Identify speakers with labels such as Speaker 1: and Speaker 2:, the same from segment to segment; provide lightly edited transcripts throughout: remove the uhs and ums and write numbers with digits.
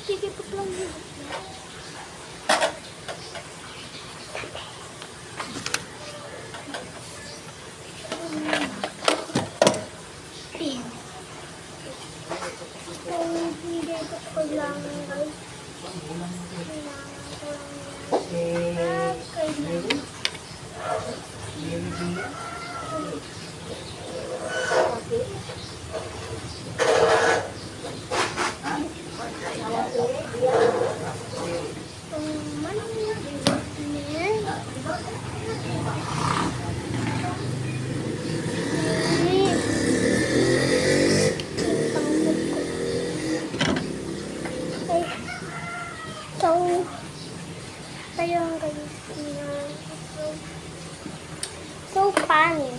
Speaker 1: Sige po lang yun. So funny.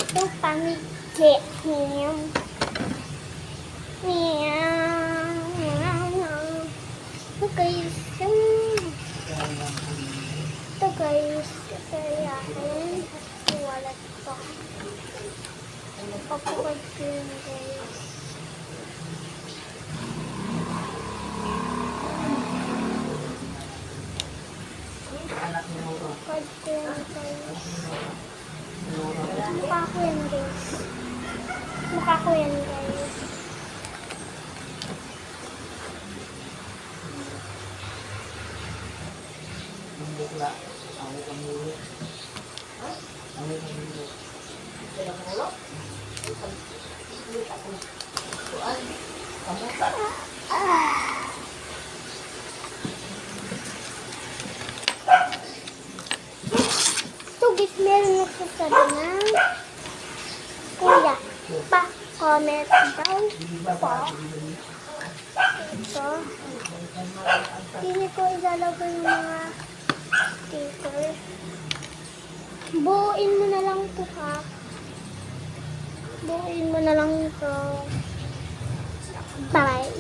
Speaker 1: So funny. Get him. So guys, kayahin. Wala to. Papukad ko yun guys. Papukad ko yun guys. Mukha ko yan guys. Mukha ko yan guys.
Speaker 2: Bukla. Ang kamilo. Ang kamilo. Kaya ko ulo. Kuan. Kamusta?
Speaker 1: So guys, meron nagsasabi ng kuya, pa-comment daw po. Ito. Hindi ko ilalagay yung mga sticker. Buuin mo na lang ito ha. Buuin mo na lang ito. Bye.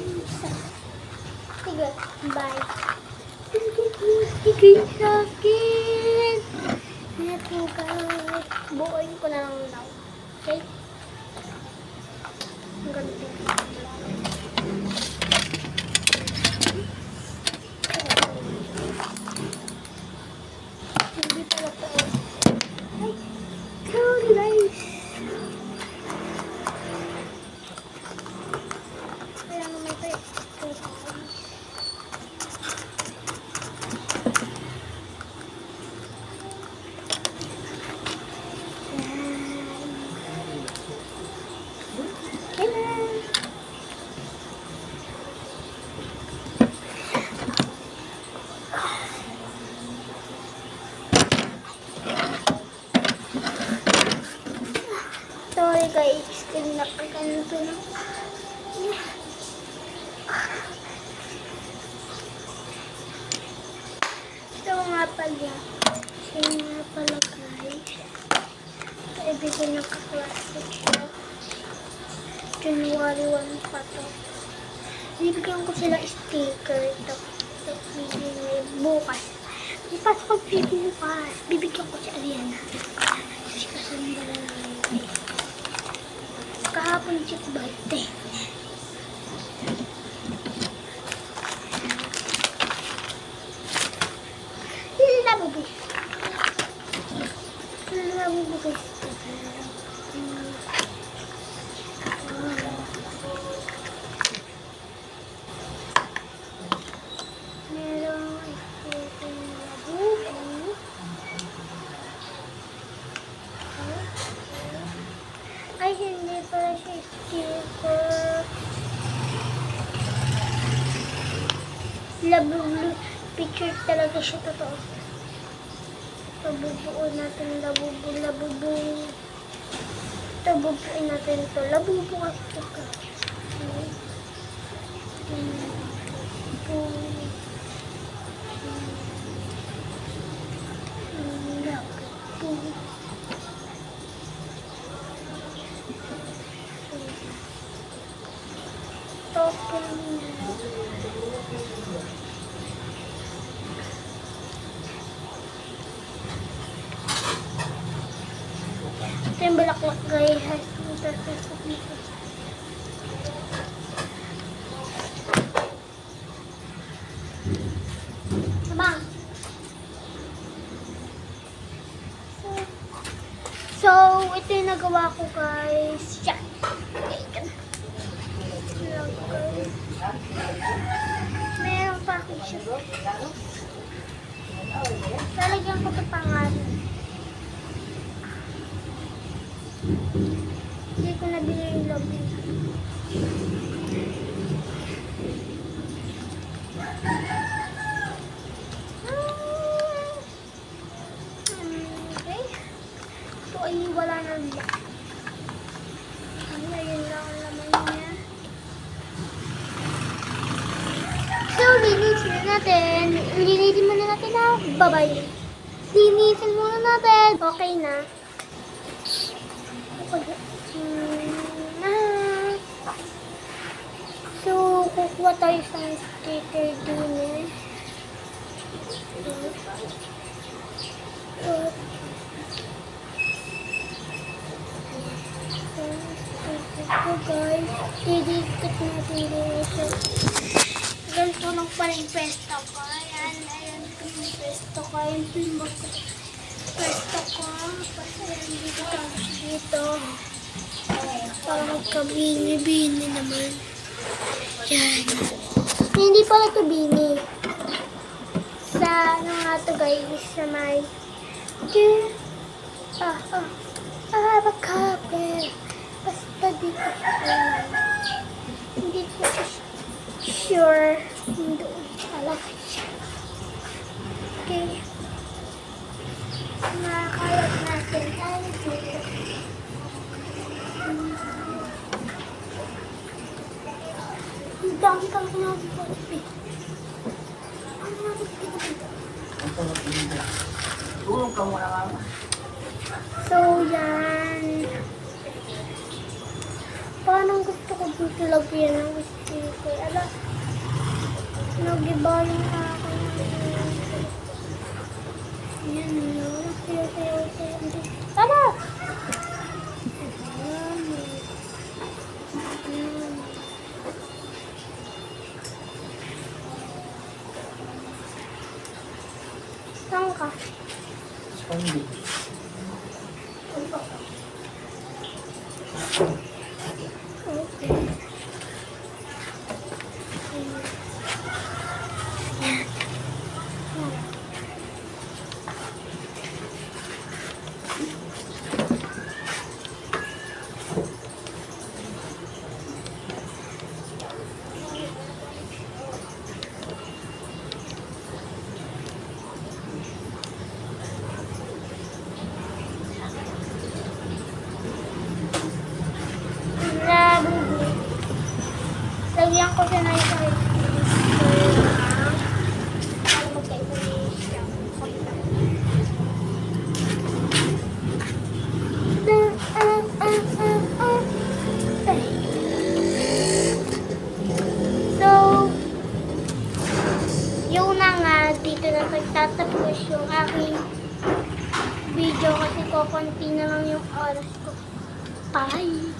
Speaker 1: Sige, bye. Sige sa akin. Ito guys. Buuin ko na lang daw. Okay? Ang ganito. Hindi pala po. Ay, sorry guys. Kaya naman ito eh. Sorry guys, tinakpan ito na. Ito nga pala. Ito nga pala guys. Ibigay ng kaklase ko. January 1 pa to. Bibigyan ko sila sticker. Ito bibigyan bukas. Bukas ko bukas. Bibigyan ko si Ariana. Kasi kasama na lang. Kahapon siya birthday. Labubis. Labubis. Merong labubis. Ay, hindi pala siya sticker. Labubu. Picture talaga siya totoo. Labubuo natin. Labubu. Labubuin natin ito. Labubu at ito. Ito yung balaklak guys. Ito. ginagawa ko guys. Yan. Meron pa ako siya. Lalagyan ko ito pangalan. Hindi ko nabili yung lobby. Okay. Ito ay wala na lang. Ayun lang ang laman niya. So, linisin na natin. Linisin muna natin na. Bye-bye. Linisin muna natin. Okay na. So, kukuha tayo sa sticker din eh. So, guys, didikit natin dito. Ganito lang pala yung pwesto ko. Ayan, ayan yung pwesto ko. Ayan yung pwesto ko. Tapos ayan dito tapos dito. Para magkabini-bini naman. Yan. Hindi pala ito bini. Sa ano nga ito guys, sa may bakapel. Basta dito. Hindi ko sure kung doon pala siya. Okay. Nakakalat natin tayo dito. Ang dami kang sinabi ko. Ano natin dito dito?
Speaker 2: Ang sarap dito. Tulong ka muna ka.
Speaker 1: So, yan. Parang gusto ko dito lagyan ng sticker. Ala, nag-iba yung akin. Yan, yun. Sayo. Tara! Saan ka?
Speaker 2: Pandi.
Speaker 1: Okay. Lagyan ko siya na yung So, yun na nga, dito na nagtatapos yung aking video kasi kukunti na lang yung oras ko. Bye!